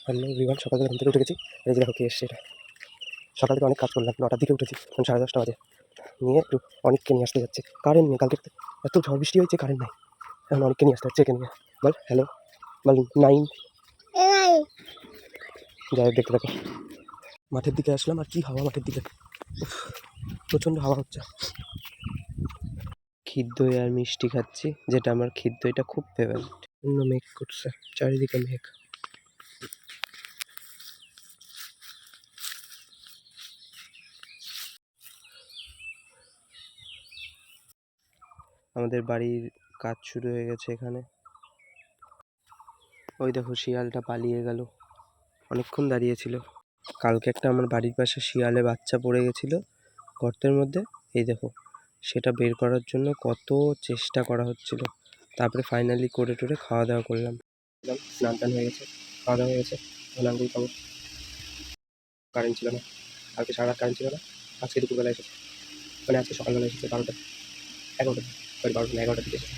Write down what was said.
Hello everyone, সকাল থেকে ঘুম থেকে উঠে গেছি। এই যে দেখো কে এসছে। এটা সকাল থেকে অনেক কাজ করলাম, 9টার দিকে উঠেছি, এখন 10:30 বাজে। নিয়ে একটু অনেককে নিয়ে আসতে যাচ্ছে, কারেন্ট নেই। কালকে এত ঝড় বৃষ্টি হয়েছে, কারেন্ট নাই। এখন অনেককে নিয়ে আসতে হচ্ছে। একে নিয়ে বল হ্যালো, বল 9। যাই হোক, দেখতে থাকো। মাঠের দিকে আসলাম, আর কি হাওয়া মাঠের দিকে, প্রচণ্ড হাওয়া হচ্ছে। ক্ষীর দই আর মিষ্টি খাচ্ছি, যেটা আমার ক্ষীর দইটা খুব ফেভারিট। মেঘ করছে, চারিদিকে মেঘ। আমাদের বাড়ির কাজ শুরু হয়ে গেছে এখানে। ওই দেখো শিয়ালটা পালিয়ে গেল, অনেকক্ষণ দাঁড়িয়েছিল। কালকে একটা আমার বাড়ির পাশে শিয়ালে বাচ্চা পড়ে গেছিলো গর্তের মধ্যে, এই দেখো। সেটা বের করার জন্য কত চেষ্টা করা হচ্ছিল, তারপরে ফাইনালি করে টোরে খাওয়া দাওয়া করলাম। স্নান টান হয়ে গেছে, খাওয়া দাওয়া হয়ে গেছে। এখন আঙ্গুল খাবো। কারেন্ট ছিল না, কালকে সারা রাত কারেন্ট ছিল না। আজকে দুপুরবেলা এসেছে, মানে আজকে সকালবেলা এসেছে 12টা 11টা, সরি 12টা না 11টার দিকে এসেছে।